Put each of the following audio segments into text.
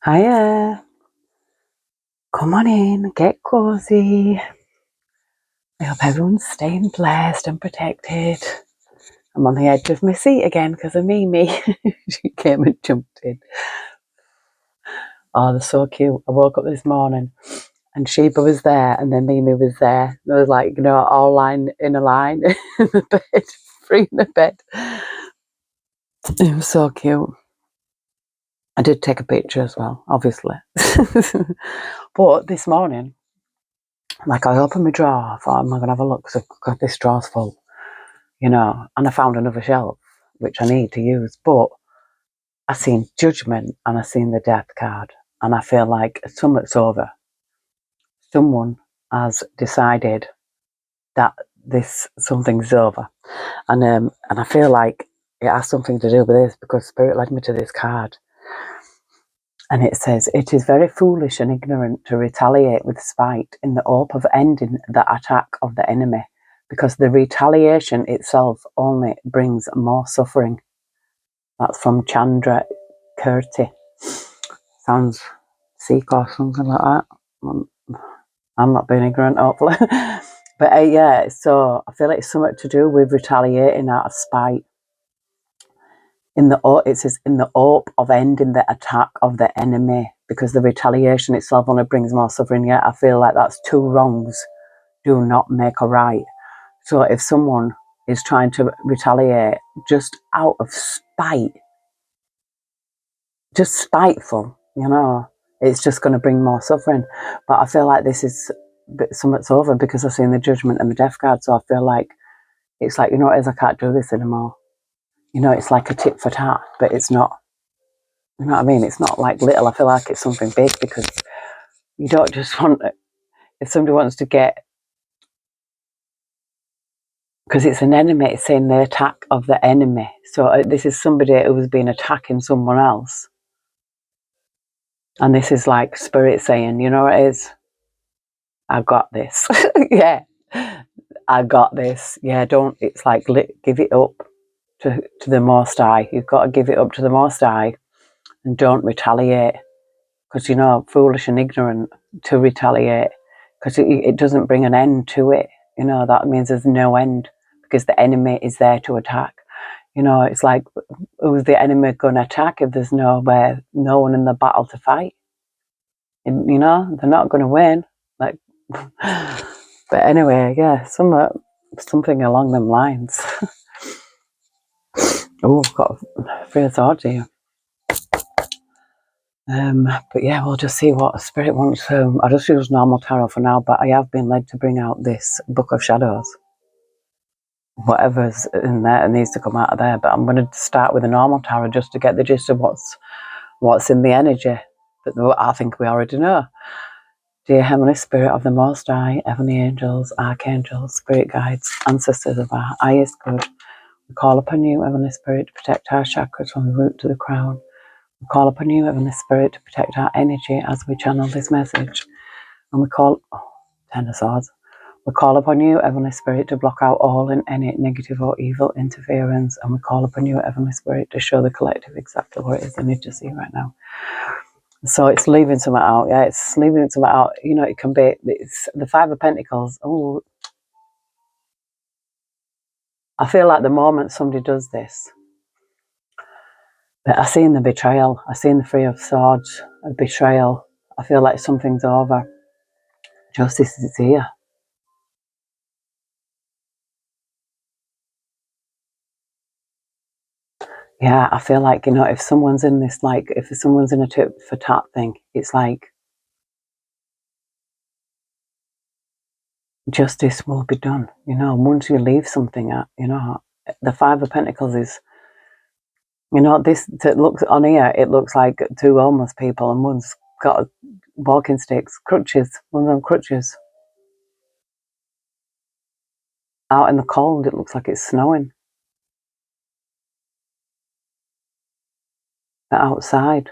Hiya, come on in, get cozy. I hope everyone's staying blessed and protected. I'm on the edge of my seat again because of Mimi. She came and jumped in. Oh, they're so cute. I woke up this morning and Sheba was there and then Mimi was there. They was like, all lined in a line in the bed, free in the bed. It was so cute. I did take a picture as well, obviously. But this morning, like I opened my drawer, I thought, I'm going to have a look because I've got this drawer's full. And I found another shelf, which I need to use, but I seen judgment and I seen the death card, and I feel like something's over. Someone has decided that something's over, and I feel like it has something to do with this because Spirit led me to this card, and it says, "It is very foolish and ignorant to retaliate with spite in the hope of ending the attack of the enemy, because the retaliation itself only brings more suffering." That's from Chandra Kirti. Sounds Sikh or something like that. I'm not being ignorant, hopefully. But yeah, so I feel like it's something to do with retaliating out of spite. It says, in the hope of ending the attack of the enemy, because the retaliation itself only brings more suffering. Yet I feel like that's two wrongs do not make a right. So if someone is trying to retaliate just out of spite, just spiteful, it's just going to bring more suffering. But I feel like this is something's over because I've seen the judgment and the death card. So I feel like it's like, what it is, I can't do this anymore. It's like a tit for tat, but it's not. You know what I mean? It's not like little. I feel like it's something big because you don't just want it. If somebody wants to get, because it's an enemy, it's saying the attack of the enemy. So this is somebody who has been attacking someone else. And this is like Spirit saying, you know what it is? I've got this. Yeah, I got this. Yeah, don't, it's like, give it up to the Most High. You've got to give it up to the Most High and don't retaliate, because, foolish and ignorant to retaliate, because it doesn't bring an end to it. That means there's no end because the enemy is there to attack. It's like, who's the enemy going to attack if there's no one in the battle to fight? And, they're not going to win. Like, but anyway, yeah, something along them lines. Oh, I've got a free thought here. But yeah, we'll just see what Spirit wants. I just use normal tarot for now, but I have been led to bring out this Book of Shadows. Whatever's in there needs to come out of there, but I'm going to start with a normal tarot just to get the gist of what's in the energy. But I think we already know. Dear Heavenly Spirit of the Most High, Heavenly Angels, Archangels, Spirit Guides, Ancestors of our highest good, we call upon you, Heavenly Spirit, to protect our chakras from the root to the crown. We call upon you, Heavenly Spirit, to protect our energy as we channel this message. And we call, Ten of Swords. We call upon you, Heavenly Spirit, to block out all and any negative or evil interference. And we call upon you, Heavenly Spirit, to show the collective exactly what it is they need to see right now. So it's leaving something out. Yeah, it's leaving something out. It can be, it's the Five of Pentacles. Oh, I feel like the moment somebody does this, but I seen the betrayal. I seen the Three of Swords, a betrayal. I feel like something's over. Justice is here. Yeah, I feel like, if someone's in this, like, if someone's in a tit for tat thing, it's like justice will be done. Once you leave something at, the Five of Pentacles is, this looks on here, it looks like two homeless people, and one's got walking sticks, crutches, one of them crutches. Out in the cold, it looks like it's snowing. They're outside.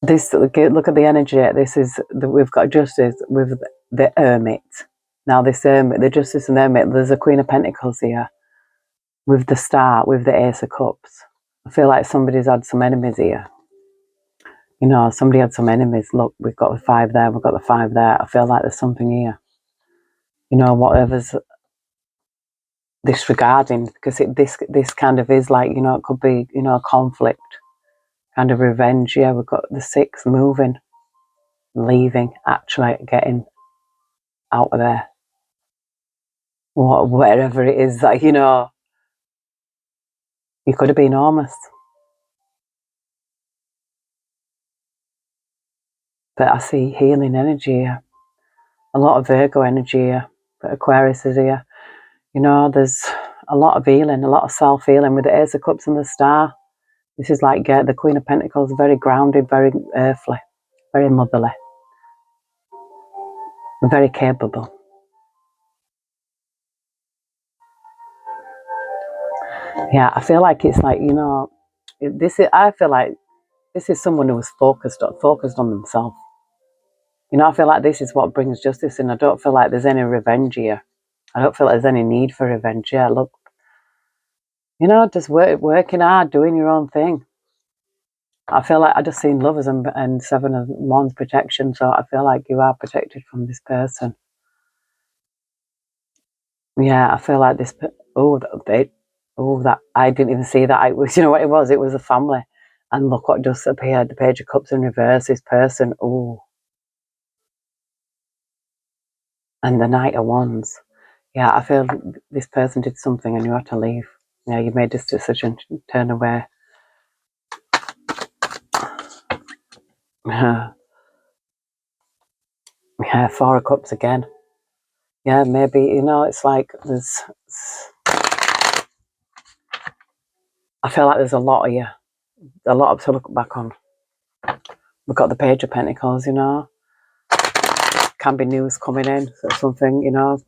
This, look at the energy. This is we've got justice with the hermit. Now this hermit, the justice and the hermit. There's a Queen of Pentacles here with the star, with the Ace of Cups. I feel like somebody's had some enemies here. You know, somebody had some enemies. Look, we've got the 5 there. We've got the 5 there. I feel like there's something here. You know, whatever's disregarding, because this kind of is like, you know, it could be, you know, conflict, kind of revenge. Yeah, we've got the 6 moving, leaving, actually getting out of there, wherever it is that, you know, you could have been honest. But I see healing energy here, a lot of Virgo energy here, but Aquarius is here. You know, there's a lot of healing, a lot of self-healing with the Ace of Cups and the Star. This is like the Queen of Pentacles, very grounded, very earthly, very motherly, very capable. Yeah, I feel like it's like, you know, I feel like this is someone who was focused on themselves. You know, I feel like this is what brings justice, and I don't feel like there's any revenge here. I don't feel like there's any need for revenge. Yeah, look, you know, just working hard, doing your own thing. I feel like I just seen lovers and 7 of Wands protection, so I feel like you are protected from this person. Yeah, I feel like this. That I didn't even see that. It was, you know what it was? It was a family, and look what just appeared: the Page of Cups in reverse. This person, and the Knight of Wands. Yeah, I feel this person did something, and you had to leave. Yeah, you made this decision, turn away. Yeah, 4 of Cups again. Yeah, maybe, you know, it's like I feel like there's a lot of you, a lot to look back on. We've got the Page of Pentacles, you know. Can be news coming in, so something, you know.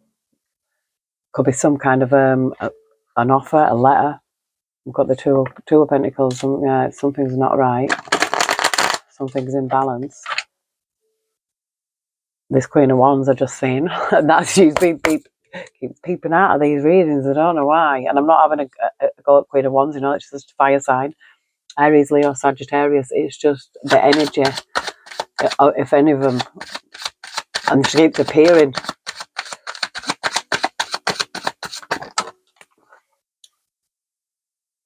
Could be some kind of an offer, a letter. We've got the two of Pentacles. Yeah, something's not right. Something's imbalance. This Queen of Wands I just seen. And that she's been keeps peeping out of these readings. I don't know why. And I'm not having a go at Queen of Wands, you know, it's just fire sign. Aries, Leo, Sagittarius. It's just the energy, if any of them. And she keeps appearing.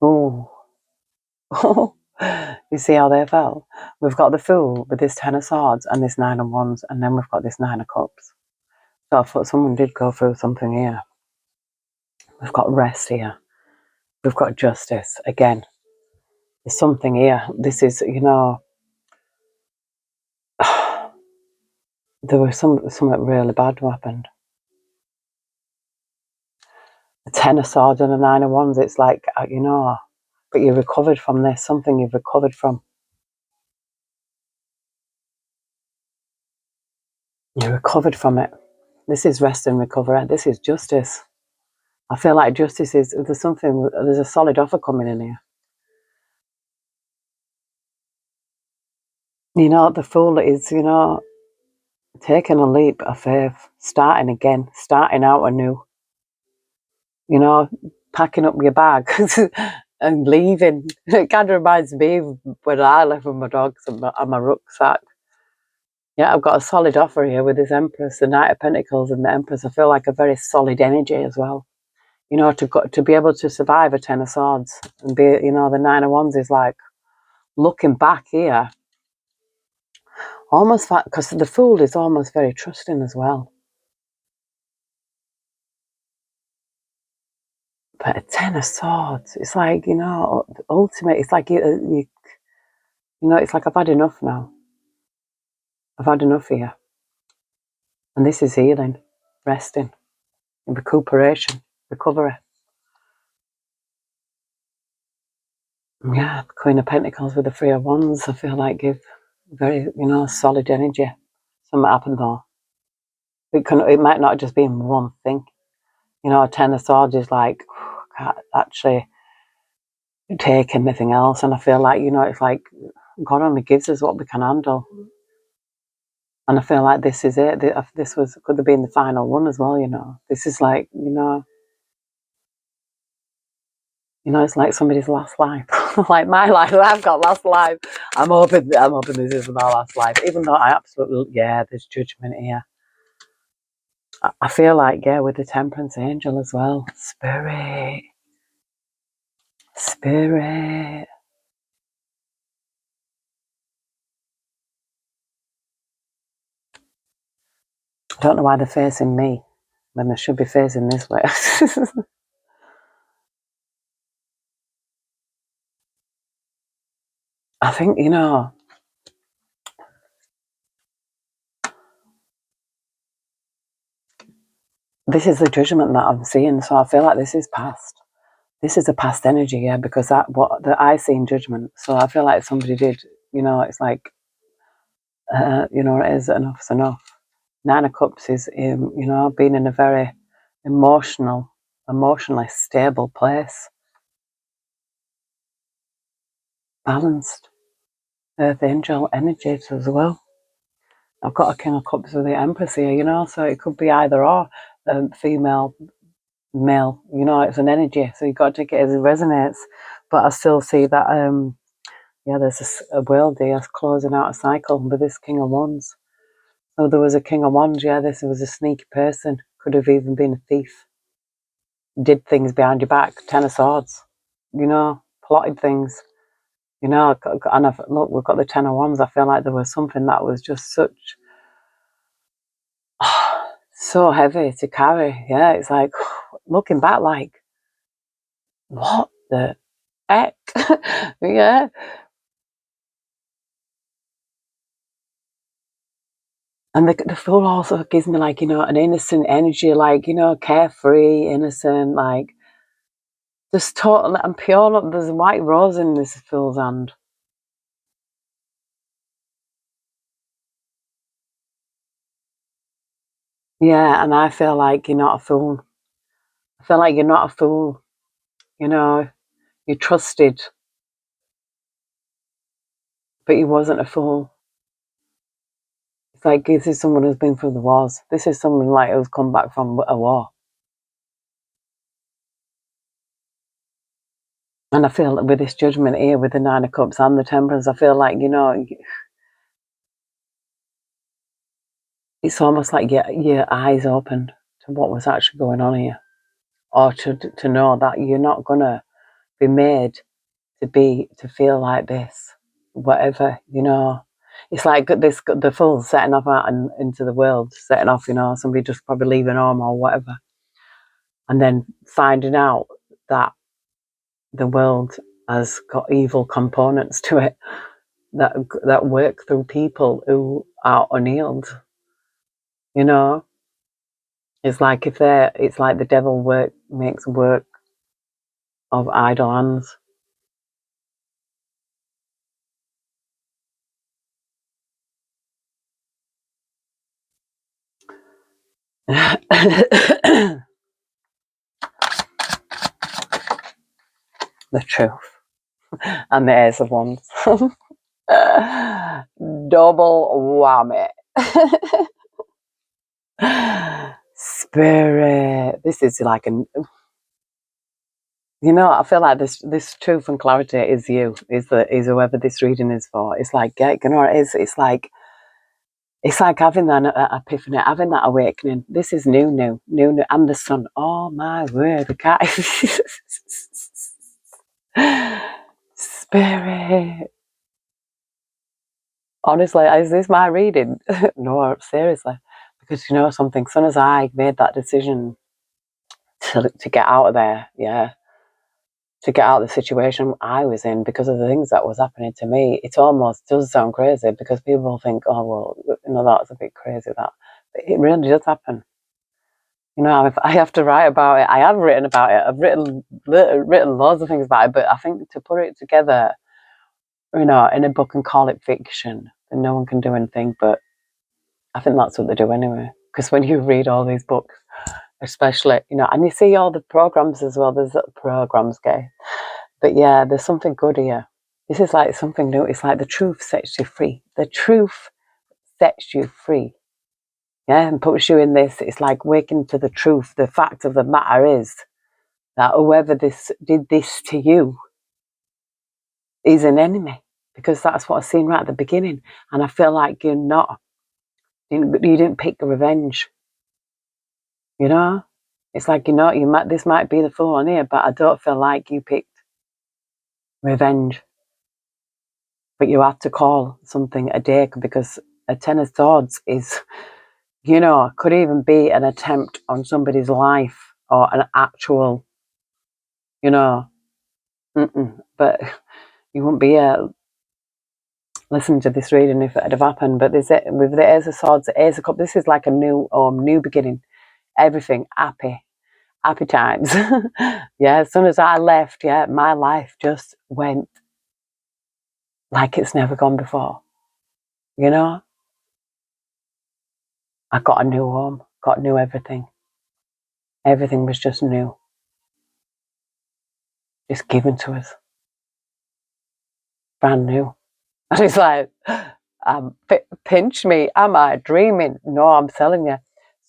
Oh. You see how they fell? We've got the Fool with this 10 of Swords and this 9 of Wands, and then we've got this 9 of Cups. So I thought someone did go through something here. We've got rest here. We've got justice. Again, there's something here. This is, you know, there was something really bad happened. The 10 of Swords and the 9 of Wands, it's like, you know, but you recovered from this, something you've recovered from. You recovered from it. This is rest and recovery. This is justice. I feel like justice is, there's a solid offer coming in here. You know, the Fool is, you know, taking a leap of faith, starting again, starting out anew. You know, packing up your bags and leaving. It kind of reminds me of when I left with my dogs and my rucksack. Yeah, I've got a solid offer here with this Empress, the Knight of Pentacles and the Empress. I feel like a very solid energy as well. You know, to be able to survive a 10 of Swords and be, you know, the 9 of Wands is like, looking back here, almost like, because the Fool is almost very trusting as well. But a 10 of Swords, it's like, you know, ultimate, it's like, you know, it's like I've had enough now. I've had enough here. And this is healing, resting, recuperation, recovery. Yeah, the Queen of Pentacles with the 3 of Wands, I feel like give very, you know, solid energy. Something happened though. It might not just be in one thing. You know, a 10 of Swords is like, can't actually take anything else. And I feel like, you know, it's like God only gives us what we can handle. And I feel like this is it. This could have been the final one as well, you know. This is like, it's like somebody's last life. Like my life, I've got last life. I'm hoping this is my last life. Even though I absolutely, there's judgment here. I feel like, with the temperance angel as well. Spirit. I don't know why they're facing me when they should be facing this way. I think, this is the judgment that I'm seeing. So I feel like this is past. This is a past energy, because I seen judgment. So I feel like somebody did, it's like, it is enough's enough. Nine of Cups is, being in a very emotionally stable place. Balanced. Earth angel energies as well. I've got a King of Cups with the Empress here, so it could be either or, female, male, it's an energy, so you've got to take it as it resonates. But I still see that, there's a world here closing out a cycle with this King of Wands. So there was a King of Wands, this was a sneaky person, could have even been a thief, did things behind your back. Ten of Swords, plotted things, and look, we've got the Ten of Wands. I feel like there was something that was just so heavy to carry. It's like, looking back, like, what the heck? Yeah. And the Fool also gives me, like, an innocent energy, like, carefree, innocent, like, just total and pure. There's a white rose in this Fool's hand. Yeah, and I feel like you're not a fool. I feel like you're not a fool. You trusted, but you wasn't a fool. It's like, this is someone who's been through the wars. This is someone like who's come back from a war. And I feel that with this judgment here, with the Nine of Cups and the Temperance, I feel like, it's almost like your eyes opened to what was actually going on here. Or to know that you're not going to be made to feel like this. Whatever, It's like the Fool setting off out into the world, setting off, somebody just probably leaving home or whatever. And then finding out that the world has got evil components to it that work through people who are unhealed. It's like it's like the devil makes work of idle hands. The truth and the Ace of Wands. Double whammy. Spirit. This is like I feel like this truth and clarity is you, is whoever this reading is for. It's like, it's like having that epiphany, having that awakening. This is new, and the sun. Oh my word, the cat. Spirit. Honestly, is this my reading? No, seriously. Because something, as soon as I made that decision to get out of there, to get out of the situation I was in because of the things that was happening to me, it almost does sound crazy because people think, oh, well, that's a bit crazy, that. But it really does happen. If I have to write about it, I have written about it. I've written loads of things about it, but I think to put it together, in a book and call it fiction, then no one can do anything. But I think that's what they do anyway. Because when you read all these books, especially, and you see all the programs as well, there's programs, gay. But yeah, there's something good here. This is like something new. It's like the truth sets you free. The truth sets you free. Yeah, and puts you in this. It's like waking to the truth. The fact of the matter is that whoever did this to you is an enemy, because that's what I seen right at the beginning. And I feel like you didn't pick revenge. You know, it's like, this might be the fool on here, but I don't feel like you picked revenge. But you have to call something a day, because a Ten of Swords is, could even be an attempt on somebody's life, or an actual, but you wouldn't be listening to this reading if it had happened. But with the Ace of Swords, the Ace of Cups, this is like a new beginning. Everything happy times. Yeah, as soon as I left, my life just went like it's never gone before. I got a new home, got new everything. Everything was just new, just given to us, brand new. And it's like, pinch me, am I dreaming? No, I'm telling you.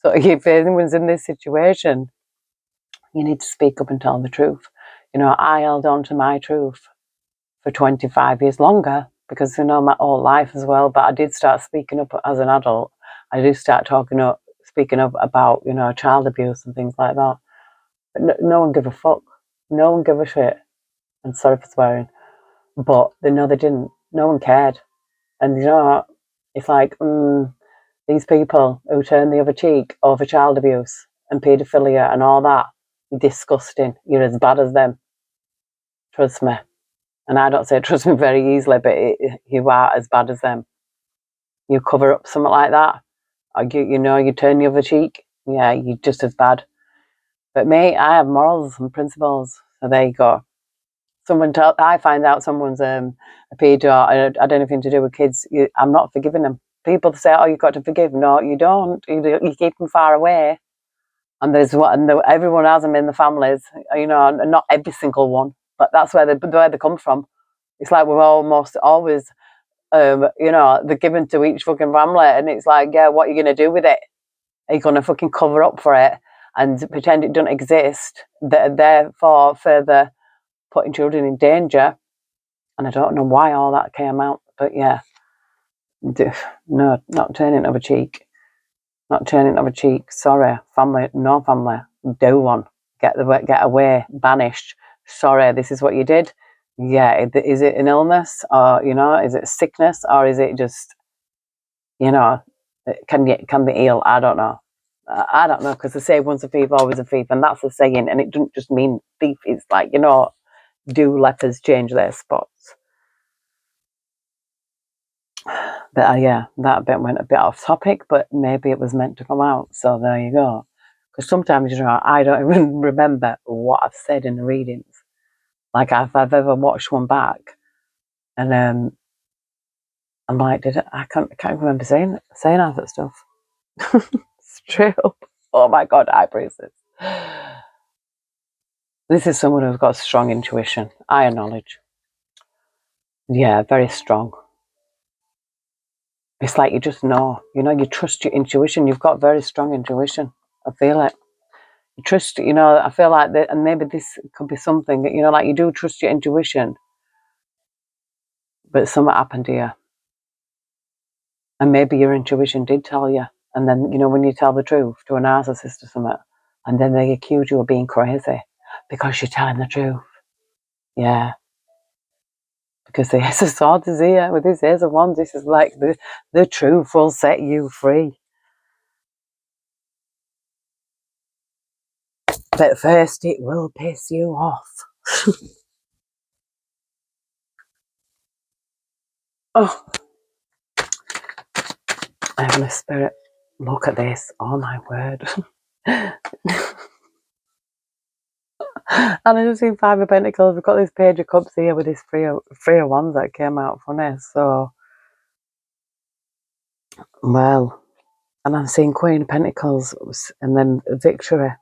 So if anyone's in this situation, you need to speak up and tell the truth. I held on to my truth for 25 years longer, because my whole life as well. But I did start speaking up as an adult. I did start speaking up about child abuse and things like that. But no one gave a fuck. No one gave a shit. I'm sorry for swearing, but they didn't. No one cared. And it's like, these people who turn the other cheek over child abuse and paedophilia and all that, you're disgusting. You're as bad as them. Trust me. And I don't say trust me very easily, but you are as bad as them. You cover up something like that, or you turn the other cheek, you're just as bad. But me, I have morals and principles, so there you go. I find out someone's a pedo, I had anything to do with kids, I'm not forgiving them. People say, oh, you've got to forgive. No, you don't. You keep them far away. And everyone has them in the families, not every single one, but that's where they come from. It's like we're almost always, they're given to each fucking family, and it's like, yeah, what are you going to do with it? Are you going to fucking cover up for it and pretend it doesn't exist, therefore further putting children in danger? And I don't know why all that came out, but yeah, no, not turning of a cheek. Not turning of a cheek. Sorry, family, no family. Do one. Get away, banished. Sorry, this is what you did. Yeah, is it an illness, or is it sickness, or is it just, can they heal? I don't know. I don't know, because they say once a thief, always a thief, and that's a saying, and it doesn't just mean thief. It's like, do lepers change their spots? But that bit went a bit off topic, but maybe it was meant to come out. So there you go. Because sometimes, I don't even remember what I've said in the readings. Like, if I've ever watched one back, and I'm like, I can't remember saying half that stuff. It's true. Oh my God, I praise this. This is someone who's got strong intuition, I acknowledge. Yeah, very strong. It's like you just know, you trust your intuition. You've got very strong intuition. I feel it. You trust, I feel like that, and maybe this could be something that, like you do trust your intuition, but something happened to you. And maybe your intuition did tell you. And then, when you tell the truth to a narcissist or something, and then they accuse you of being crazy because you're telling the truth. Yeah. Because the Ace of Swords is here with this Ace of Wands. This is like the truth will set you free. But first, it will piss you off. Oh, Heavenly Spirit, look at this. Oh my word. And I just seen Five of Pentacles. We've got this Page of Cups here with this Three of Wands that came out funny. So, well, and I'm seeing Queen of Pentacles and then Victory,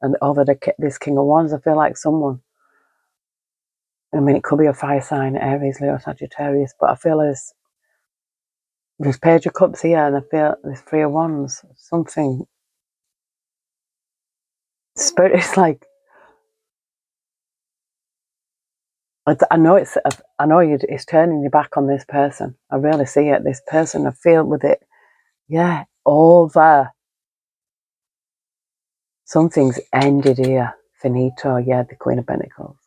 and over this King of Wands. I feel like someone I mean, it could be a fire sign, Aries, Leo, Sagittarius, but I feel there's Page of Cups here, and I feel there's Three of Wands. Something spirit is like. I know it's turning your back on this person. I really see it. This person, I feel with it. Yeah, over. Something's ended here. Finito. Yeah, the Queen of Pentacles.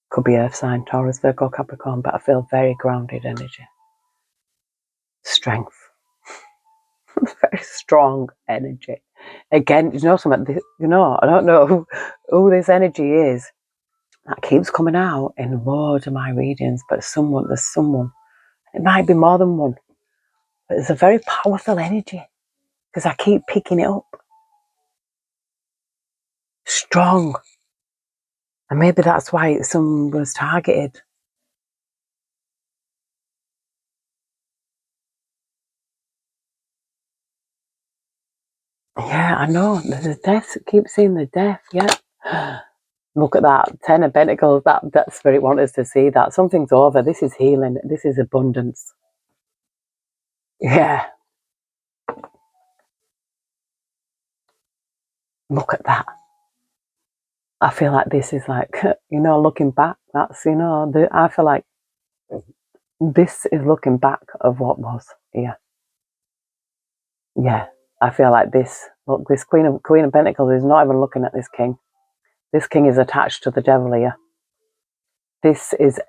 Could be Earth sign, Taurus, Virgo, Capricorn, but I feel very grounded energy. Strength. Very strong energy. Again, you know something, I don't know who this energy is. That keeps coming out in loads of my readings, but there's someone. It might be more than one. But it's a very powerful energy because I keep picking it up. Strong. And maybe that's why someone was targeted. Yeah, I know. The death. Keep seeing the death. Yeah. Look at that. 10 of Pentacles. That spirit wants us to see that. Something's over. This is healing. This is abundance. Yeah. Look at that. I feel like this is like, looking back. That's, I feel like this is looking back of what was here. Yeah. I feel like this. Look, this Queen of Pentacles is not even looking at this king. This king is attached to the devil here. This is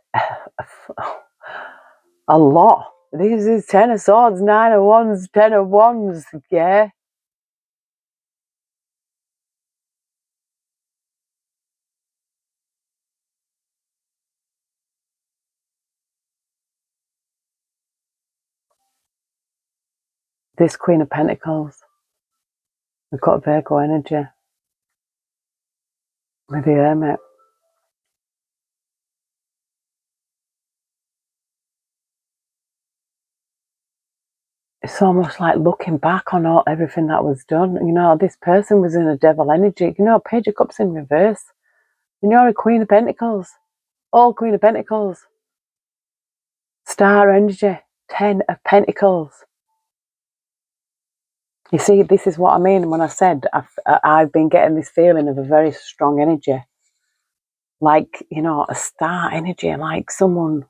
a lot. This is 10 of Swords, 9 of Wands, 10 of Wands. Yeah. This Queen of Pentacles. We've got Virgo energy. With the Hermit. It's almost like looking back on everything that was done. This person was in a devil energy. Page of Cups in reverse. You're a Queen of Pentacles. All Queen of Pentacles. Star energy. 10 of Pentacles. You see, this is what I mean when I said I've been getting this feeling of a very strong energy. Like, a star energy, like someone.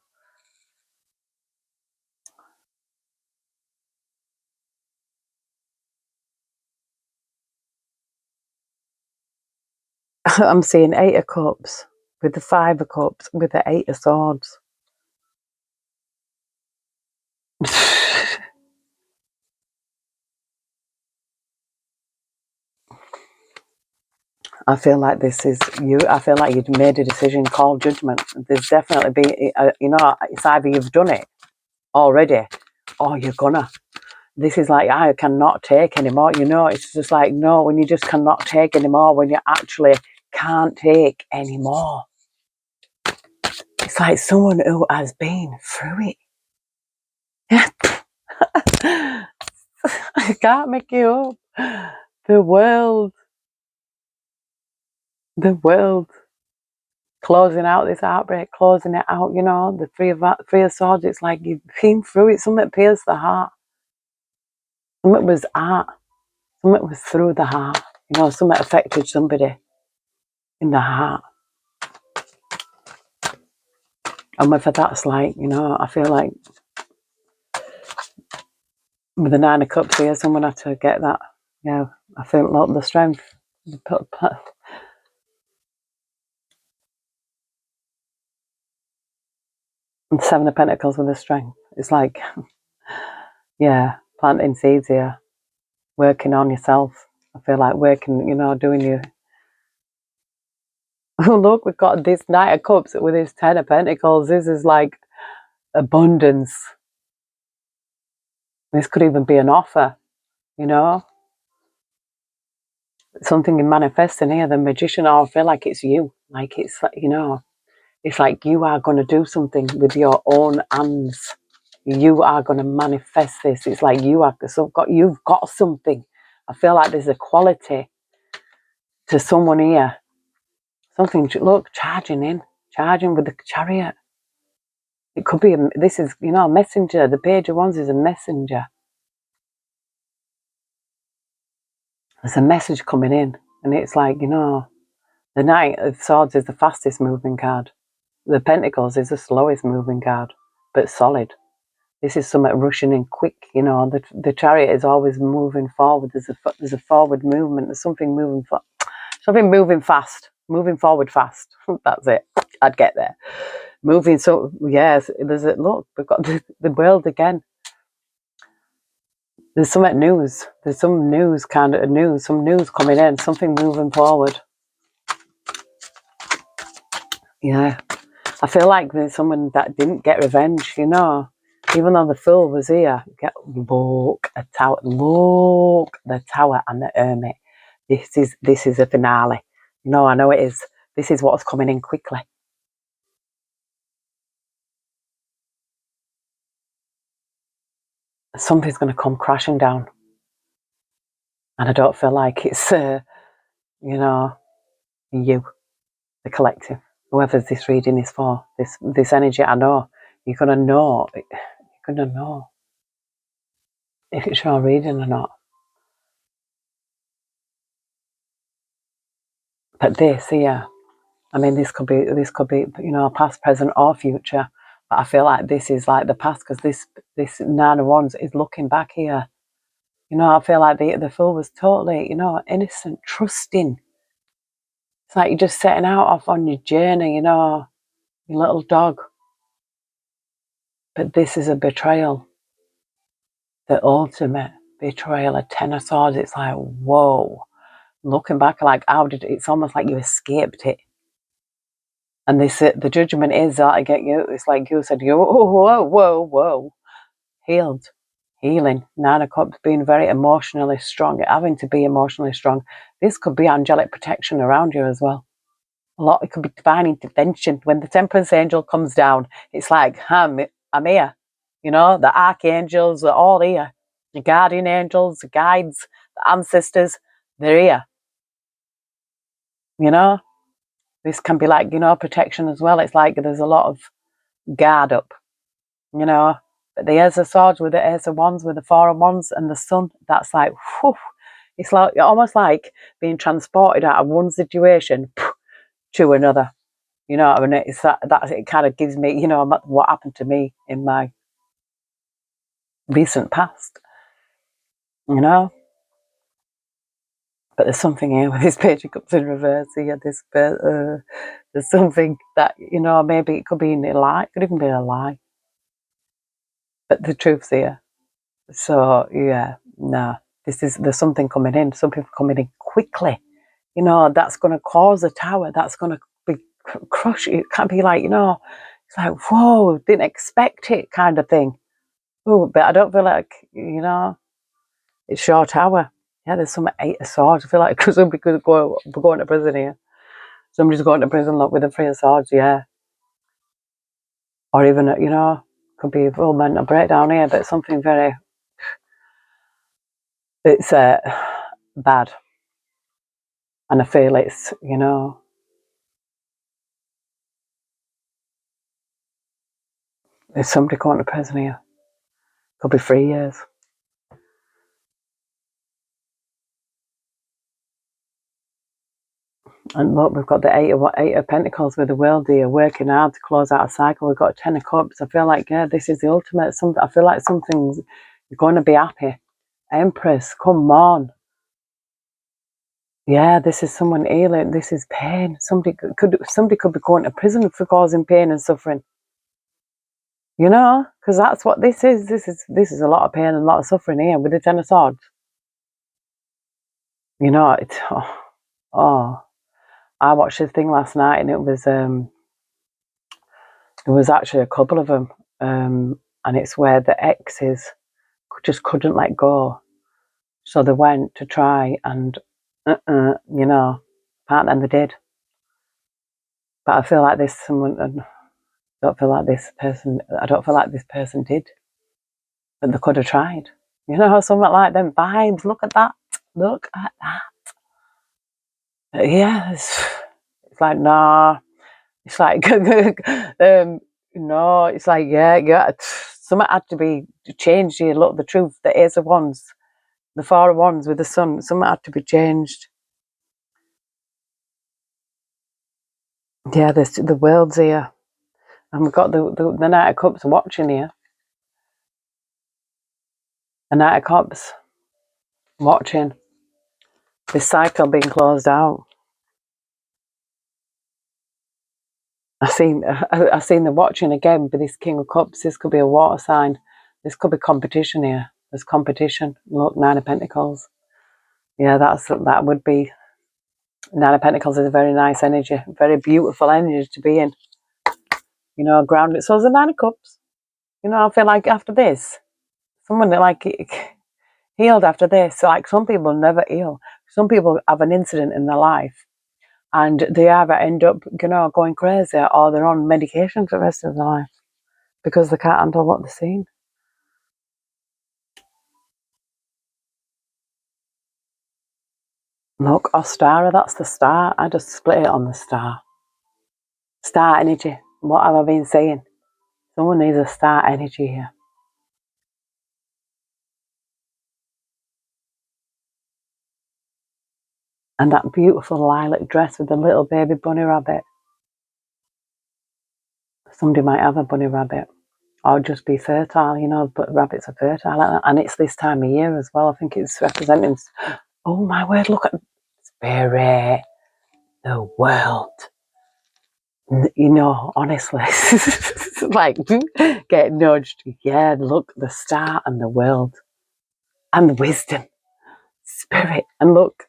I'm seeing 8 of Cups with the 5 of Cups with the 8 of Swords. I feel like this is you. I feel like you've made a decision called judgment. There's definitely been, it's either you've done it already or you're gonna. This is like, I cannot take anymore. It's just like, no, when you just cannot take anymore, when you actually can't take anymore. It's like someone who has been through it. Yeah. I can't make it up. The world closing out this heartbreak, closing it out, the three of Swords, it's like you've been through it, something pierced the heart. Something was art. Something was through the heart. Something affected somebody in the heart. And whether that's like, I feel like with the 9 of Cups here, someone had to get that. Yeah, I feel a lot of the strength. And 7 of Pentacles with the strength. It's like, yeah, planting seeds here. Working on yourself. I feel like working, doing your... Oh, look, we've got this 9 of Cups with this 10 of Pentacles. This is like abundance. This could even be an offer, Something in manifesting here, the Magician, I feel like it's you. Like it's, it's like you are going to do something with your own hands. You are going to manifest this. It's like you've got something. I feel like there's a quality to someone here. Something, look, charging with the chariot. It could be, this is, a messenger. The Page of Wands is a messenger. There's a message coming in. And it's like, the Knight of Swords is the fastest moving card. The Pentacles is the slowest moving card, but solid. This is something rushing in quick, the Chariot is always moving forward. There's a forward movement. There's something moving fast, moving forward fast. That's it. I'd get there. Moving, so yes, look, we've got the world again. There's some news. There's some news, some news coming in, something moving forward. Yeah. I feel like there's someone that didn't get revenge, even though the Fool was here. Look, the Tower and the Hermit. This is a finale. I know it is. This is what's coming in quickly. Something's going to come crashing down. And I don't feel like it's, you, the collective. Whoever this reading is for, this energy, I know. You're going to know. You're going to know if it's your reading or not. But this here, I mean, this could be, past, present, or future. But I feel like this is like the past, because this Nine of Wands is looking back here. I feel like the Fool was totally, innocent, trusting. It's like you're just setting out off on your journey, your little dog. But this is a betrayal. The ultimate betrayal, a Ten of Swords. It's like, whoa. Looking back, like, it's almost like you escaped it. And the judgment is that I get you. It's like you said, whoa. Healing. Nine of Cups, being very emotionally strong, having to be emotionally strong. This could be angelic protection around you as well. It could be divine intervention. When the Temperance Angel comes down, it's like, I'm here. The archangels are all here. The guardian angels, the guides, the ancestors, they're here. This can be like, protection as well. It's like there's a lot of guard up, But the Ace of Swords with the Ace of Wands, with the Four of Wands and the Sun, that's like, whew. It's like almost like being transported out of one situation to another. I mean, it's that it kind of gives me, what happened to me in my recent past, But there's something here with this Page of Cups in reverse here. There's something that, maybe it could be in a lie. It could even be a lie. But the truth's here. So, yeah, no. There's something coming in. Something coming in quickly. That's going to cause a tower. That's going to be crush. It can't be like, it's like, whoa, didn't expect it kind of thing. Oh, but I don't feel like, it's your tower. Yeah, there's some Eight of Swords. I feel like somebody could go to prison here. Somebody's going to prison, look, with a Three of Swords, yeah. Or even, could be a full mental breakdown here, but something very, it's bad. And I feel it's, there's somebody going to prison here. Could be 3 years. And look, we've got the Eight of Pentacles with the World here, working hard to close out a cycle. We've got a Ten of Cups. I feel like, yeah, this is the ultimate. I feel like something's going to be happy. Empress, come on. Yeah, this is someone healing. This is pain. Somebody could be going to prison for causing pain and suffering. Because that's what this is. This is a lot of pain and a lot of suffering here with the Ten of Swords. It's I watched this thing last night, and it was there was actually a couple of them, and it's where the exes just couldn't let go, so they went to try and and they did. But I feel like this someone. I don't feel like this person did, but they could have tried. Something like them vibes. Look at that. Yeah, it's like, nah. It's like, no, it's like, yeah. Something had to be changed here. Look, the truth, the Ace of Wands, the Four of Wands with the Sun, something had to be changed. Yeah, the world's here. And we've got the Knight of Cups watching here. The Knight of Cups watching. This cycle being closed out. I seen the watching again with this King of Cups. This could be a water sign. This could be competition here. There's competition. Look, Nine of Pentacles. Yeah, that would be. Nine of Pentacles is a very nice energy, very beautiful energy to be in. You know, grounded. So is the Nine of Cups. You know, I feel like after this, someone like healed after this. So like some people never heal. Some people have an incident in their life and they either end up, going crazy or they're on medication for the rest of their life because they can't handle what they're seeing. Look, Ostara, that's the star. I just split it on the star. Star energy. What have I been saying? Someone needs a star energy here. And that beautiful lilac dress with the little baby bunny rabbit. Somebody might have a bunny rabbit. Or just be fertile, but rabbits are fertile. And it's this time of year as well. I think it's representing, oh my word, look at spirit, the world. Honestly, like get nudged. Yeah, look, the star and the world and the wisdom, spirit. And look,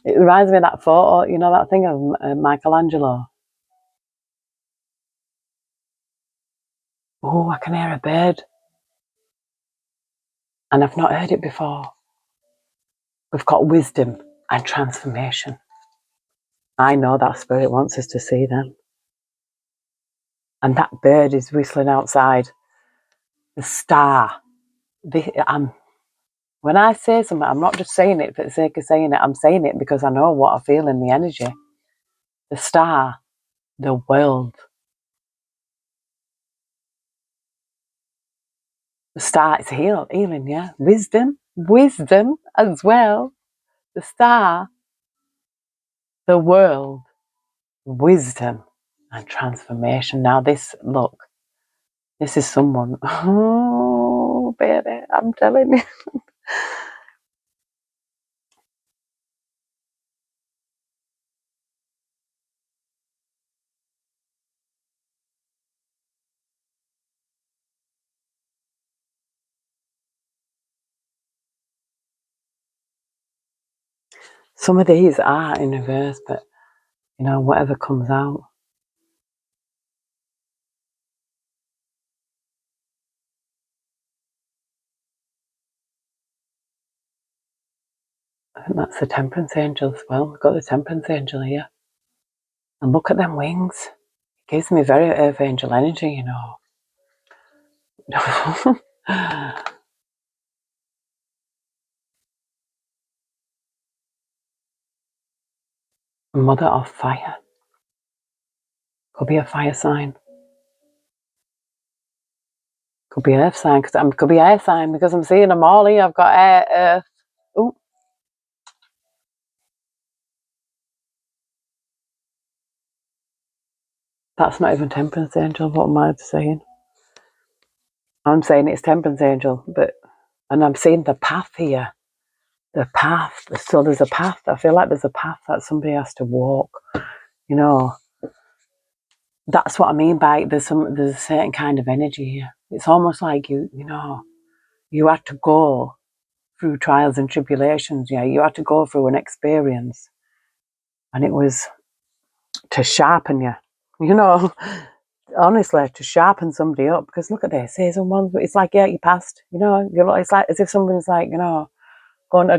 it reminds me of that photo, that thing of Michelangelo. Oh, I can hear a bird. And I've not heard it before. We've got wisdom and transformation. I know that spirit wants us to see them. And that bird is whistling outside. The star. When I say something, I'm not just saying it for the sake of saying it. I'm saying it because I know what I feel in the energy. The star, the world. The star is healing, yeah. Wisdom as well. The star, the world, wisdom and transformation. Now this is someone. Oh, baby, I'm telling you. Some of these are in reverse, but whatever comes out. I think that's the Temperance Angel as well. We've got the Temperance Angel here. And look at them wings. It gives me very Earth Angel energy, Mother of Fire. Could be a fire sign. Could be Earth sign. Could be air sign because I'm seeing them all here. I've got air, Earth. Ooh. That's not even Temperance Angel. What am I saying? I'm saying it's Temperance Angel, and I'm seeing the path here. The path. So there's a path. I feel like there's a path that somebody has to walk. That's what I mean by there's a certain kind of energy here. It's almost like you had to go through trials and tribulations. Yeah, you had to go through an experience, and it was to sharpen you. Honestly, to sharpen somebody up. Because look at this. Here's someone. It's like you passed. It's like as if someone's like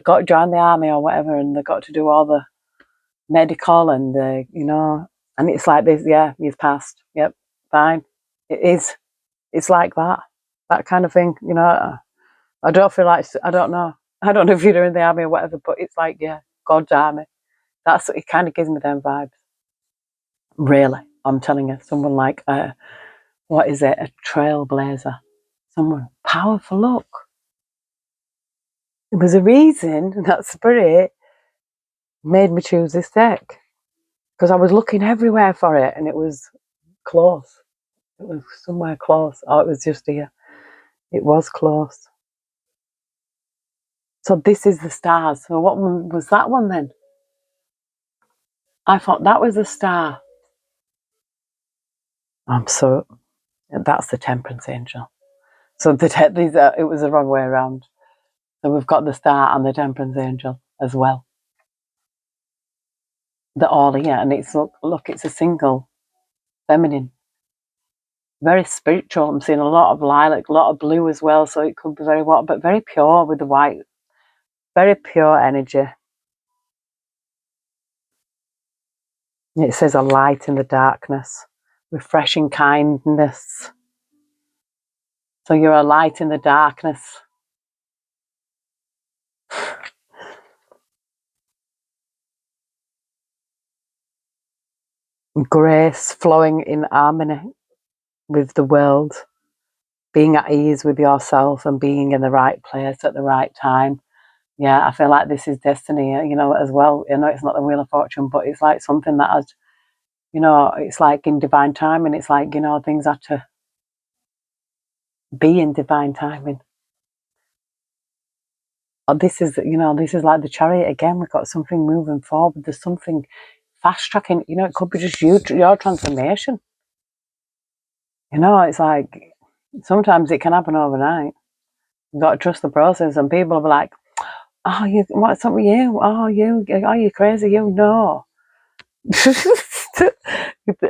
got to join the army or whatever, and they got to do all the medical and and it's like this. Yeah, you've passed. Yep, fine. It is. It's like that kind of thing. I don't feel like I don't know. I don't know if you're in the army or whatever, but it's like God's army. it kind of gives me them vibes. Really, I'm telling you, someone like what is it? A trailblazer, someone powerful. Look, there was a reason that spirit made me choose this deck because I was looking everywhere for it and it was close. It was somewhere close. Oh, it was just here. It was close. So this is the stars. So what one was that one then? I thought that was a star. That's the temperance angel. So it was the wrong way around. So we've got the star and the temperance angel as well. They're all here, and it's look, it's a single, feminine, very spiritual. I'm seeing a lot of lilac, a lot of blue as well. So it could be very what, but very pure with the white, very pure energy. It says a light in the darkness, refreshing kindness. So you're a light in the darkness. Grace flowing in harmony with the world, being at ease with yourself and being in the right place at the right time. Yeah, I feel like this is destiny, as well. It's not the Wheel of Fortune, but it's like something that has, it's like in divine timing. It's like, things have to be in divine timing. This is like the Chariot again. We've got something moving forward. There's something fast tracking. It could be just your transformation. It's like sometimes it can happen overnight. You've got to trust the process, and people are like, "Oh, what's up with you? Oh, you crazy? You know."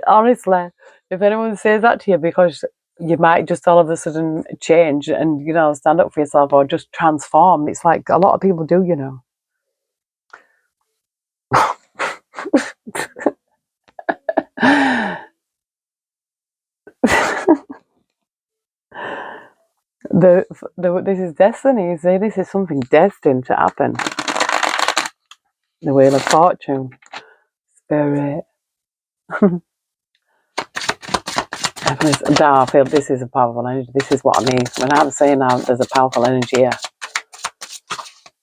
Honestly, if anyone says that to you, because you might just all of a sudden change and stand up for yourself or just transform. It's like a lot of people do, this is destiny. You see, this is something destined to happen. The Wheel of Fortune, Spirit. I feel this is a powerful energy. This is what I mean. When I'm saying now there's a powerful energy here,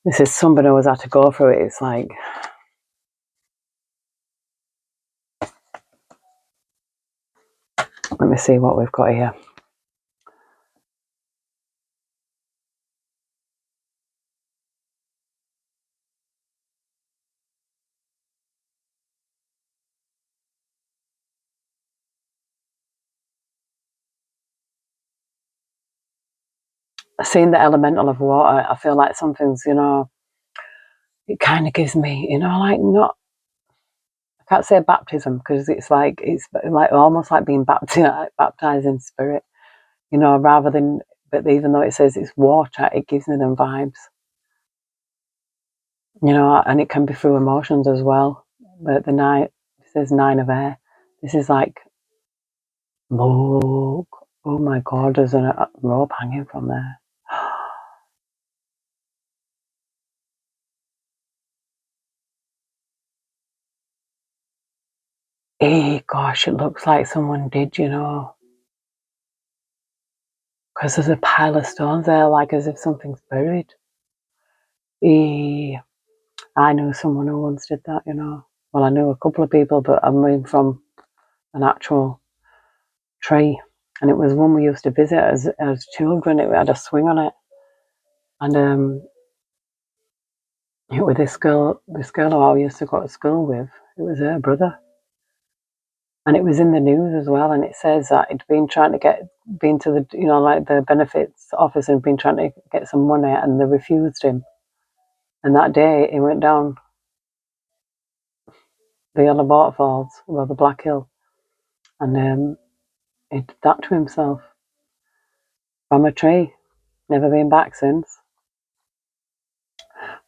this is somebody who has had to go through it. It's like, let me see what we've got here. Seeing the elemental of water, I feel like something's, it kind of gives me, like not, I can't say baptism because it's like almost like being baptized in spirit, rather than, but even though it says it's water, it gives me them vibes, and it can be through emotions as well. But it says 9 of air. This is like, look, oh my God, there's a rope hanging from there. Hey, gosh, it looks like someone did, because there's a pile of stones there, like as if something's buried. Hey, I knew someone who once did that, Well, I knew a couple of people, but I mean from an actual tree. And it was one we used to visit as children. It had a swing on it. And it was this girl who I used to go to school with. It was her brother. And it was in the news as well, and it says that he'd been to the, like the benefits office and been trying to get some money, and they refused him. And that day he went down the Yellow Waterfalls, well, the Black Hill, and he did that to himself from a tree. Never been back since.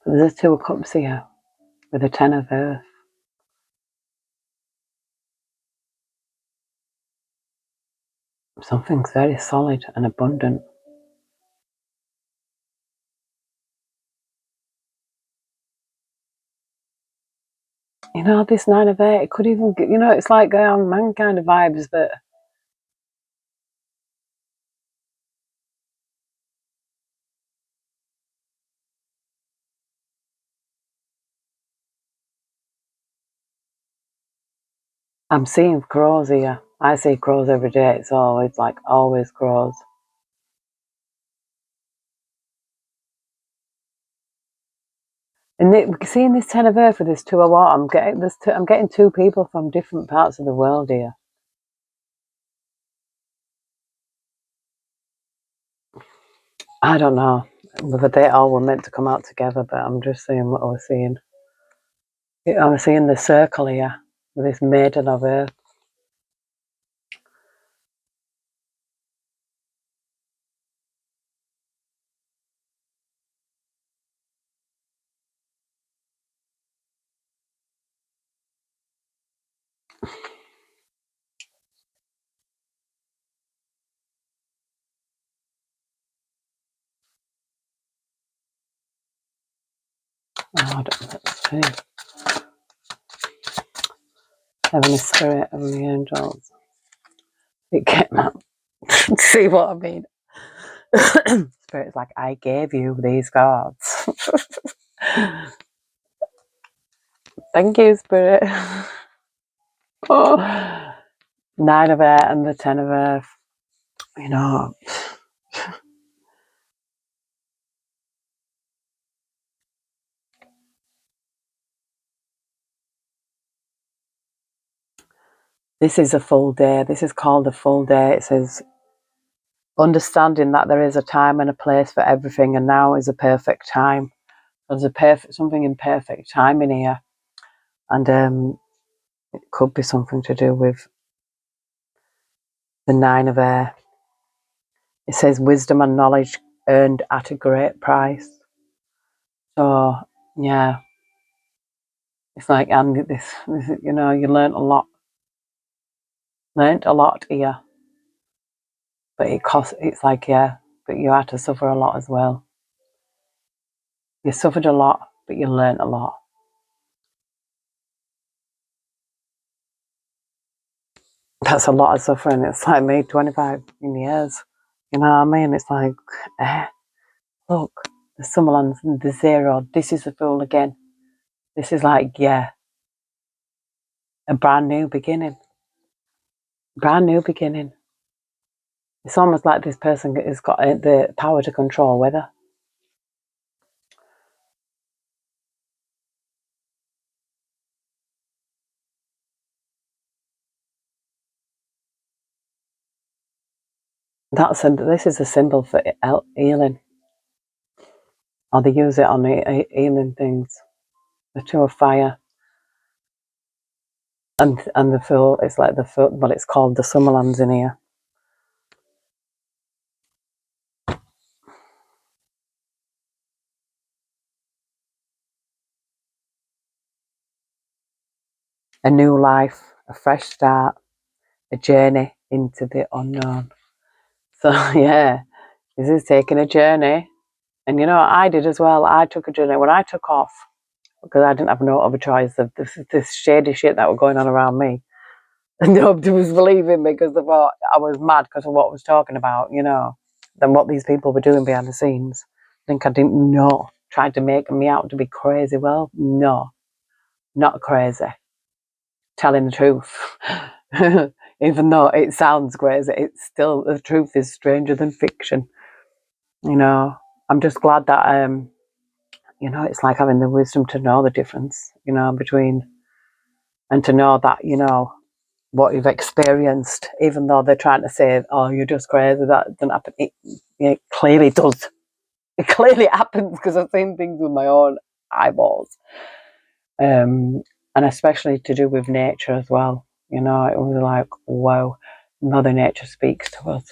But there's a 2 of Cups here with a 10 of Earth. Something's very solid and abundant. You know, this 9 of 8, it could even, you know, it's like man kind of vibes that I'm seeing crows here. I see crows every day. It's always like always crows. And seeing this 10 of Earth with this 2 of Water, I'm getting 2 people from different parts of the world here. I don't know whether they all were meant to come out together, but I'm just seeing what I was seeing. I was seeing the circle here with this Maiden of Earth. Oh, let's see. Heavenly Spirit, Heavenly Angels. It came out. See what I mean? Spirit's like, I gave you these cards. Thank you, Spirit. Oh. 9 of 8 and the 10 of Earth. You know, this is a full day. This is called a full day. It says, understanding that there is a time and a place for everything, and now is a perfect time. There's something in perfect time in here, and it could be something to do with the 9 of Air. It says wisdom and knowledge earned at a great price. So yeah, it's like, and this you know, you learnt a lot here, but it cost. It's like, yeah, but you had to suffer a lot as well. You suffered a lot, but you learnt a lot. That's a lot of suffering. It's like me, 25 years. You know what I mean? It's like, look, the Summerlands, the zero. This is the fool again. This is like, yeah, a brand new beginning. Brand new beginning. It's almost like this person has got the power to control weather. This is a symbol for healing, or they use it on healing things. The 2 of Fire, and the Fool. It's like the Fool, but it's called the Summerlands in here. A new life, a fresh start, a journey into the unknown. So yeah, this is taking a journey, and you know I did as well. I took a journey when I took off because I didn't have no other choice of this shady shit that was going on around me. And nobody was believing me because they thought I was mad because of what I was talking about, you know, than what these people were doing behind the scenes. I think I didn't know. Tried to make me out to be crazy. Well, no, not crazy. Telling the truth. Even though it sounds crazy, it's still, the truth is stranger than fiction. You know, I'm just glad that, you know, it's like having the wisdom to know the difference, you know, between, and to know that, you know, what you've experienced, even though they're trying to say, oh, you're just crazy, that doesn't happen. It clearly does. It clearly happens because I've seen things with my own eyeballs. And especially to do with nature as well. You know, it was like, wow, Mother Nature speaks to us.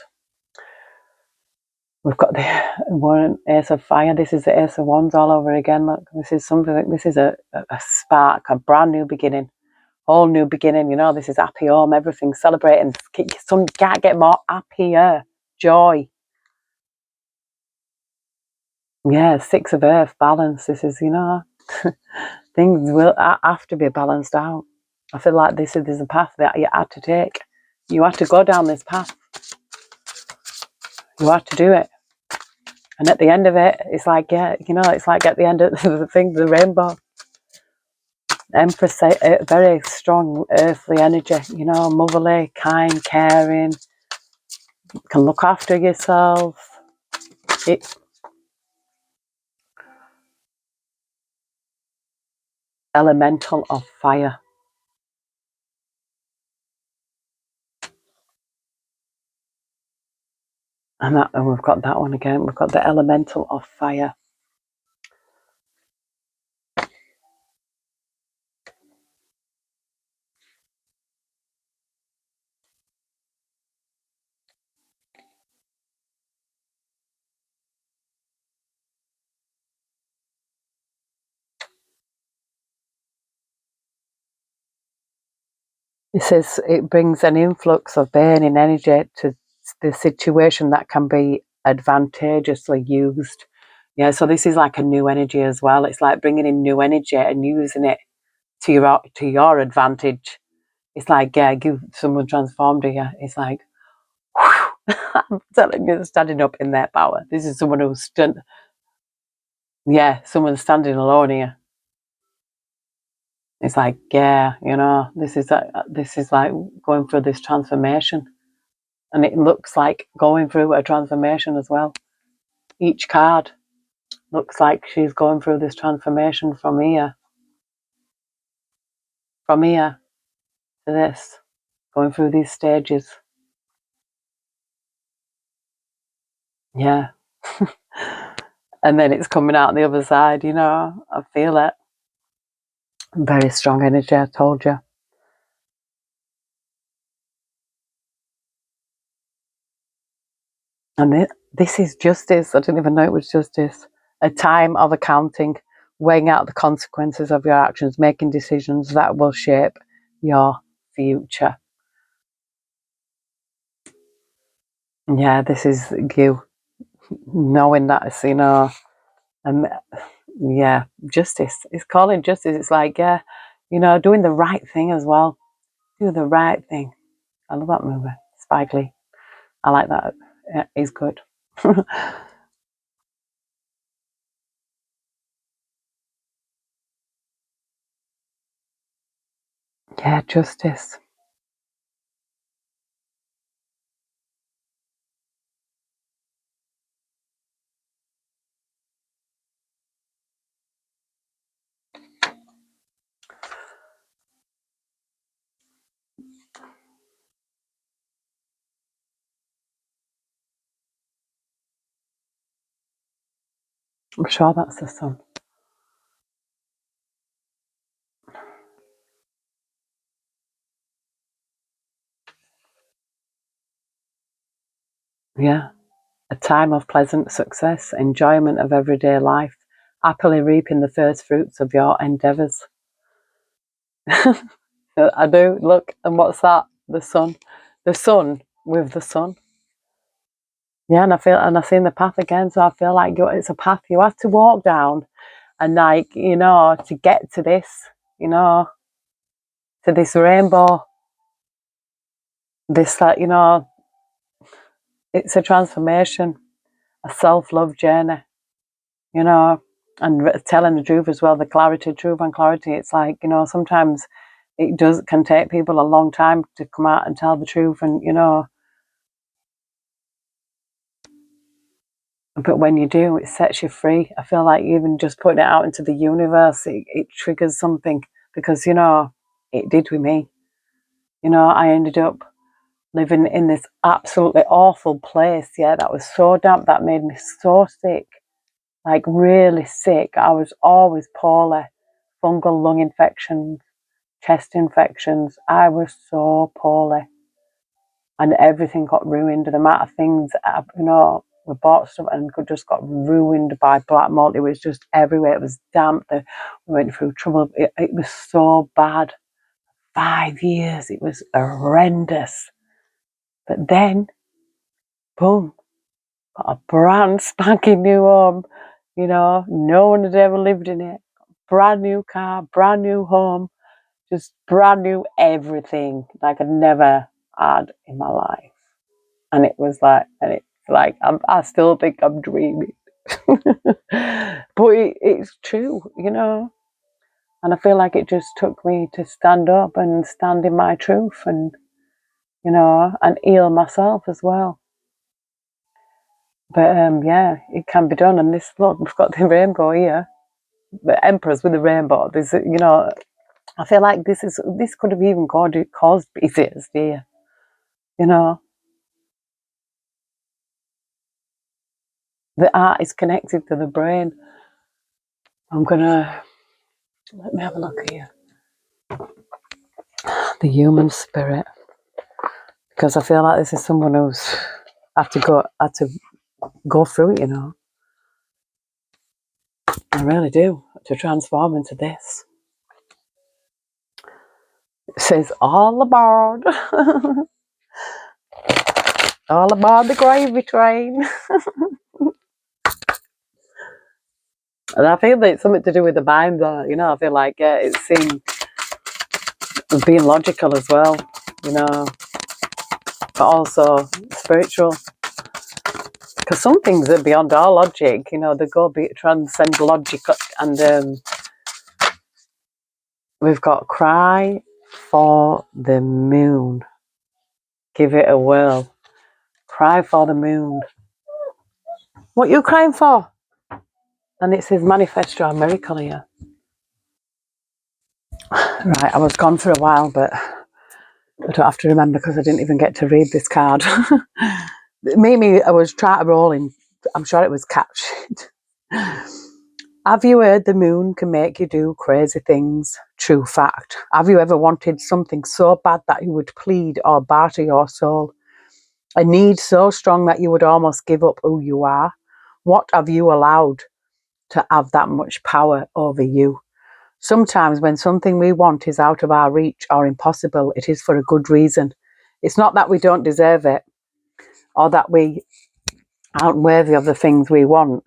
We've got the one Ace of Fire. This is the Ace of Wands all over again. Look, this is something like, this is a spark, a brand new beginning. Whole new beginning, you know, this is happy home, everything, celebrating. Some can't get more happier. Joy. Yeah, 6 of Earth, balance. This is, you know, Things will have to be balanced out. I feel like there's a path that you had to take. You had to go down this path. You had to do it. And at the end of it, it's like, yeah, it's like at the end of the thing, the rainbow. Empress, very strong earthly energy, motherly, kind, caring, can look after yourself. Elemental of fire. And we've got that one again. We've got the elemental of fire. It says it brings an influx of burning energy to the situation that can be advantageously used. Yeah, so this is like a new energy as well. It's like bringing in new energy and using it to your advantage. It's like, yeah, give someone transformed here. It's like, whew, I'm telling you, standing up in their power. This is someone who's someone standing alone here. It's like, yeah, this is like going through this transformation, and it looks like going through a transformation as well. Each card looks like she's going through this transformation from here to this, going through these stages. Yeah. And then it's coming out the other side, I feel it. Very strong energy, I told you. And this is justice. I didn't even know it was justice. A time of accounting, weighing out the consequences of your actions, making decisions that will shape your future. Yeah, this is you knowing that it's, yeah, justice. It's calling justice. It's like, yeah, doing the right thing as well. Do the right thing. I love that movie. Spike Lee. I like that. Yeah, he's good. Yeah, justice. I'm sure that's the sun. Yeah. A time of pleasant success, enjoyment of everyday life, happily reaping the first fruits of your endeavours. I do, look, and what's that? The sun. The sun with the sun. Yeah, and I seen the path again, so I feel like it's a path you have to walk down, and like, to get to this, to this rainbow, this, it's a transformation, a self-love journey, and telling the truth as well, the truth and clarity. It's like, sometimes can take people a long time to come out and tell the truth, and but when you do, it sets you free. I feel like even just putting it out into the universe, it triggers something, because it did with me. I ended up living in this absolutely awful place, yeah, that was so damp, that made me so sick, like really sick. I was always poorly, fungal lung infections, chest infections. I was so poorly, and everything got ruined. The amount of things, we bought stuff and just got ruined by black mold. It was just everywhere. It was damp. We went through trouble. It was so bad. 5 years. It was horrendous. But then, boom, got a brand spanking new home. No one had ever lived in it. brand new car, brand new home, just brand new everything like I'd never had in my life. And it was like, I still think I'm dreaming. But it's true, you know. And I feel like it just took me to stand up and stand in my truth and, you know, and heal myself as well. But yeah, it can be done. And this, look, we've got the rainbow here, the emperors with the rainbow. This, you know, I feel like this could have even caused PTSD. You know, the art is connected to the brain. Let me have a look here. The human spirit, because I feel like this is someone who's had to go through it. You know, I really do, to transform into this. It says all aboard, all aboard the gravy train. And I feel that it's something to do with the mind, though. You know, I feel like it's seen as being logical as well, you know, but also spiritual. Because some things are beyond our logic, you know, they transcend logic. And we've got cry for the moon. Give it a whirl. Cry for the moon. What are you crying for? And it says manifest your miracle here. Right, I was gone for a while, but I don't have to remember because I didn't even get to read this card. Maybe I was trying to roll in. I'm sure it was captured. Have you heard the moon can make you do crazy things? True fact. Have you ever wanted something so bad that you would plead or barter your soul? A need so strong that you would almost give up who you are? What have you allowed to have that much power over you? Sometimes when something we want is out of our reach or impossible, it is for a good reason. It's not that we don't deserve it or that we aren't worthy of the things we want.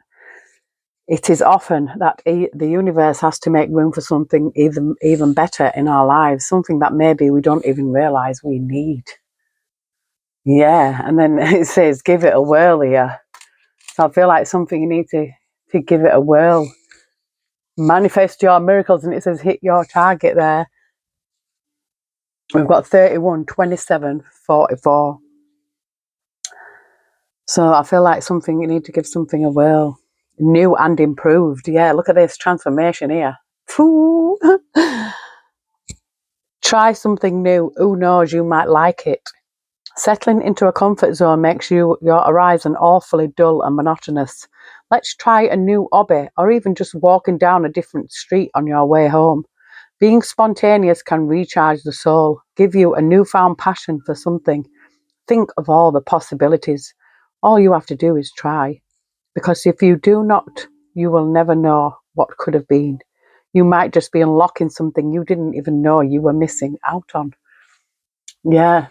It is often that the universe has to make room for something even better in our lives, something that maybe we don't even realise we need. Yeah, and then it says, give it a whirl here. So I feel like something you need to give it a whirl. Manifest your miracles, and it says hit your target there. We've got 31, 27, 44. So I feel like something, you need to give something a whirl. New and improved. Yeah, look at this transformation here. Try something new. Who knows, you might like it. Settling into a comfort zone makes your horizon awfully dull and monotonous. Let's try a new hobby, or even just walking down a different street on your way home. Being spontaneous can recharge the soul, give you a newfound passion for something. Think of all the possibilities. All you have to do is try. Because if you do not, you will never know what could have been. You might just be unlocking something you didn't even know you were missing out on. Yeah.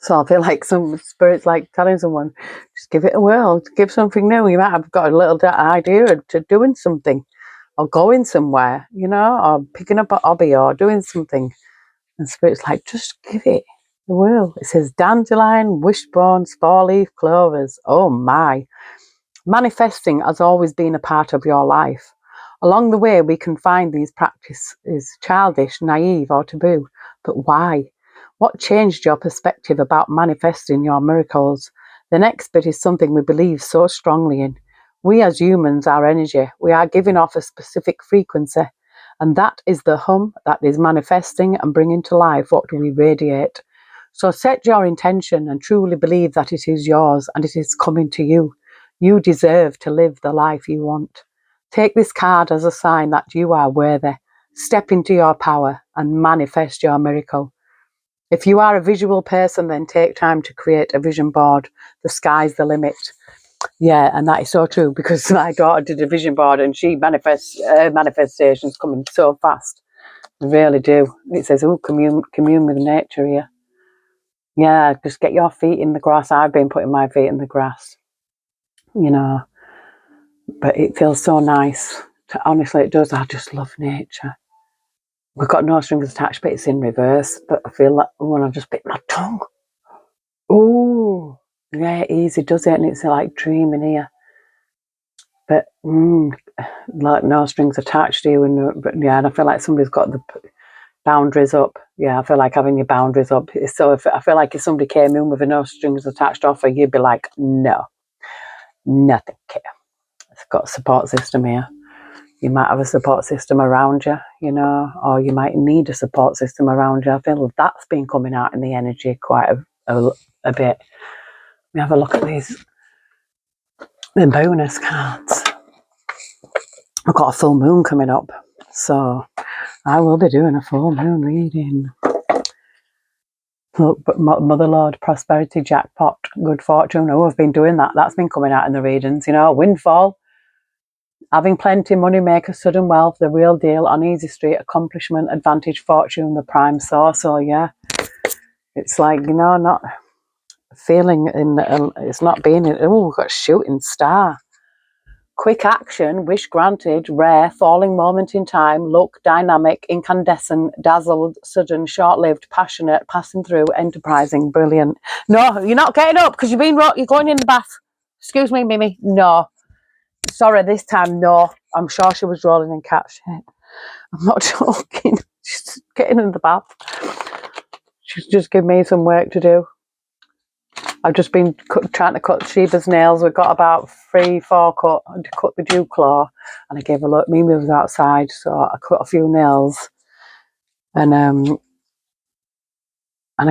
So I feel like some spirits like telling someone, just give it a whirl, give something new. You might have got a little idea to doing something or going somewhere, you know, or picking up a hobby or doing something. And spirit's like, just give it a whirl. It says dandelion, wishbones, four-leaf clovers. Oh my. Manifesting has always been a part of your life. Along the way, we can find these practices childish, naive, or taboo. But why? What changed your perspective about manifesting your miracles? The next bit is something we believe so strongly in. We as humans are energy. We are giving off a specific frequency. And that is the hum that is manifesting and bringing to life what we radiate. So set your intention and truly believe that it is yours and it is coming to you. You deserve to live the life you want. Take this card as a sign that you are worthy. Step into your power and manifest your miracle. If you are a visual person, then take time to create a vision board. The sky's the limit. Yeah, and that is so true because my daughter did a vision board and she manifestations coming so fast. They really do. It says, oh, commune with nature here. Yeah, just get your feet in the grass. I've been putting my feet in the grass, you know. But it feels so nice Honestly, it does. I just love nature. We've got no strings attached, but it's in reverse. But I feel like when I just bit my tongue. Oh, yeah, easy does it, and it's like dreaming here. But like no strings attached to you, but yeah, and I feel like somebody's got the boundaries up. Yeah, I feel like having your boundaries up. So I feel like if somebody came in with a no strings attached offer, you'd be like, no, nothing. It's got a support system here. You might have a support system around you, you know, or you might need a support system around you. I feel that's been coming out in the energy quite a bit. We have a look at these the bonus cards. I've got a full moon coming up, so I will be doing a full moon reading. Look, but Mother Lord, prosperity, jackpot, good fortune. Oh, I've been doing that. That's been coming out in the readings. You know, windfall, having plenty, money maker, sudden wealth, the real deal, on easy street, accomplishment, advantage, fortune, the prime source. So yeah, it's like, you know, not feeling in. It's not being in. Oh, we've got shooting star. Quick action, wish granted, rare, falling moment in time, look, dynamic, incandescent, dazzled, sudden, short-lived, passionate, passing through, enterprising, brilliant. No, you're not getting up because you're going in the bath. Excuse me, Mimi. No. Sorry, this time, no. I'm sure she was rolling in cat shit. I'm not joking. She's getting in the bath. She's just given me some work to do. I've just been trying to cut Sheba's nails. We've got about 3-4 cut to cut the dew claw, and I gave a look. Mimi was outside, so I cut a few nails, and I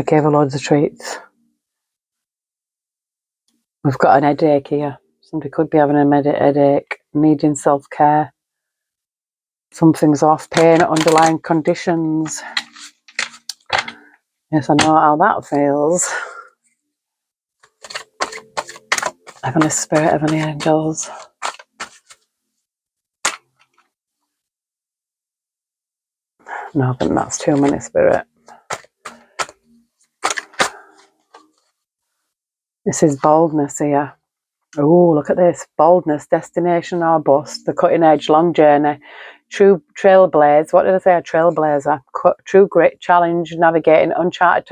gave her loads of treats. We've got an headache here. Somebody could be having a headache, needing self-care. Something's off, pain, underlying conditions. Yes, I know how that feels. Heavenly Spirit, Heavenly Angels. No, but that's too many, Spirit. This is boldness here. Oh, look at this. Boldness, destination or bust, the cutting edge, long journey, true trailblaze. What did I say? A trailblazer. True grit, challenge, navigating uncharted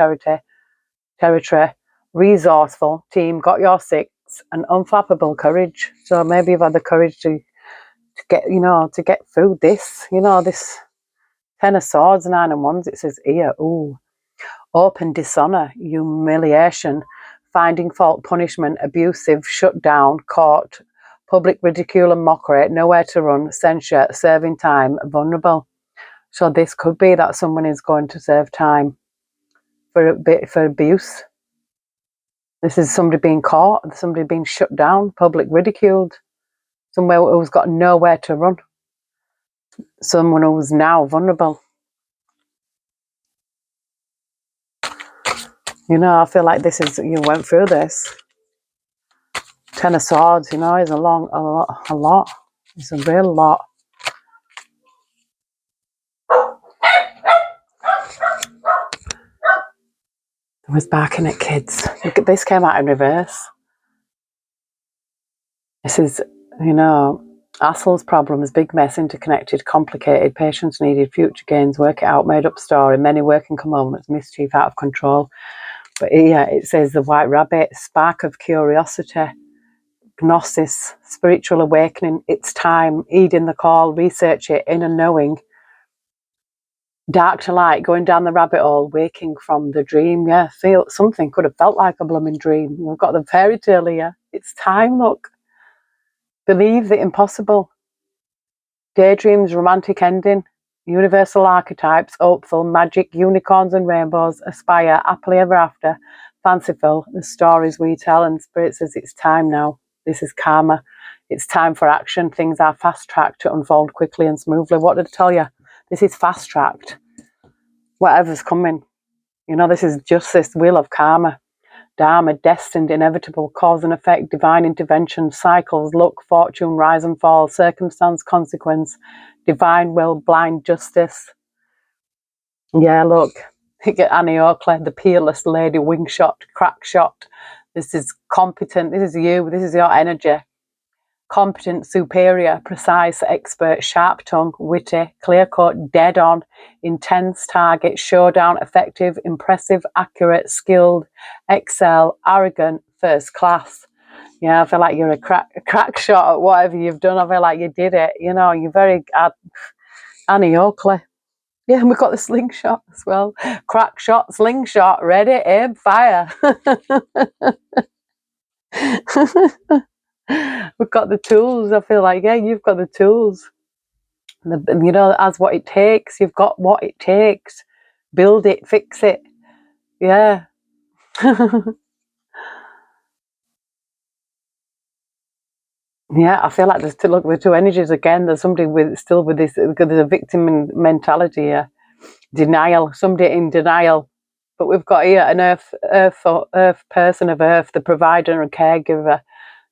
territory, resourceful, team, got your six, and unflappable courage. So maybe you've had the courage to get, you know, to get through this, you know, this 10 of swords, 9 of wands, it says here, ooh. Open dishonour, humiliation, finding fault, punishment, abusive, shut down, caught, public ridicule and mockery, nowhere to run, censure, serving time, vulnerable. So this could be that someone is going to serve time for abuse. This is somebody being caught, somebody being shut down, public ridiculed, someone who's got nowhere to run, someone who's now vulnerable. You know, I feel like this is, you went through this. 10 of Swords, you know, is a lot. It's a real lot. I was barking at kids. Look at this, came out in reverse. This is, you know, assholes, problems, big mess, interconnected, complicated, patience needed, future gains, work it out, made up story, many working moments, mischief, out of control. But yeah, it says the white rabbit, spark of curiosity, gnosis, spiritual awakening, it's time, heeding the call, research it, inner knowing, dark to light, going down the rabbit hole, waking from the dream. Yeah, feel something could have felt like a blooming dream. We've got the fairy tale here. It's time, look. Believe the impossible. Daydreams, romantic ending, universal archetypes, hopeful, magic, unicorns and rainbows, aspire, happily ever after, fanciful, the stories we tell, and Spirit says it's time now. This is karma. It's time for action. Things are fast-tracked to unfold quickly and smoothly. What did I tell you? This is fast-tracked. Whatever's coming. You know, this is justice, wheel of karma, dharma, destined, inevitable, cause and effect, divine intervention, cycles, luck, fortune, rise and fall, circumstance, consequence, divine will, blind justice. Yeah, look, you get Annie Oakley, the peerless lady, wing shot, crack shot. This is competent. This is you. This is your energy. competent, superior, precise, expert, sharp tongue, witty, clear cut, dead on, intense, target, showdown, effective, impressive, accurate, skilled, excel, arrogant, first class. Yeah, I feel like you're a crack shot at whatever you've done. I feel like you did it. You know, you're very Annie Oakley. Yeah, and we've got the slingshot as well. Crack shot, slingshot, ready, aim, fire. We've got the tools. I feel like, yeah, you've got the tools. You know, as what it takes. You've got what it takes. Build it, fix it. Yeah. Yeah, I feel like there's still, look, the two energies again. There's somebody still with this. There's a victim mentality here. Denial. Somebody in denial. But we've got here an earth person of earth, the provider and caregiver.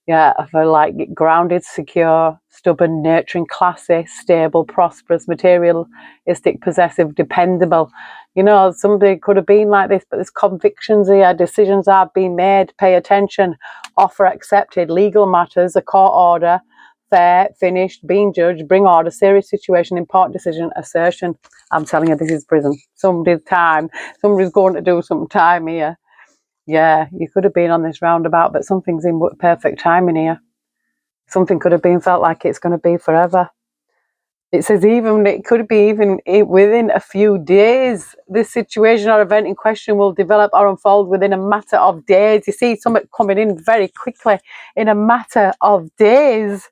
Yeah, I feel like grounded, secure, stubborn, nurturing, classy, stable, prosperous, materialistic, possessive, dependable. You know, somebody could have been like this, but there's convictions here, decisions are being made, pay attention, offer accepted, legal matters, a court order, fair, finished, being judged, bring order, serious situation, important decision, assertion. I'm telling you, this is prison. Somebody's going to do some time here. Yeah, you could have been on this roundabout, but something's in perfect timing here. Something could have been felt like it's going to be forever. It says even it could be even within a few days. This situation or event in question will develop or unfold within a matter of days. You see something coming in very quickly in a matter of days.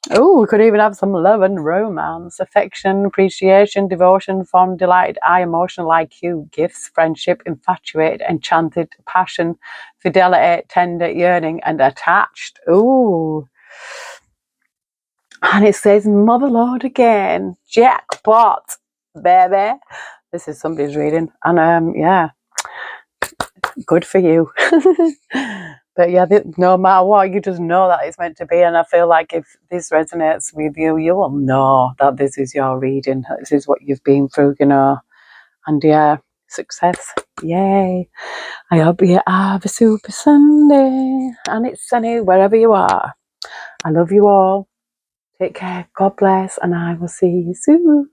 Oh, we could even have some love and romance, affection, appreciation, devotion, fond, delighted, eye, emotional, like you, gifts, friendship, infatuated, enchanted, passion, fidelity, tender, yearning, and attached. Ooh. And it says Motherlode again. Jackpot, baby. This is somebody's reading. And yeah, good for you. But yeah, no matter what, you just know that it's meant to be. And I feel like if this resonates with you, you will know that this is your reading. This is what you've been through, you know. And yeah, success. Yay. I hope you have a super Sunday. And it's sunny wherever you are. I love you all. Take care. God bless. And I will see you soon.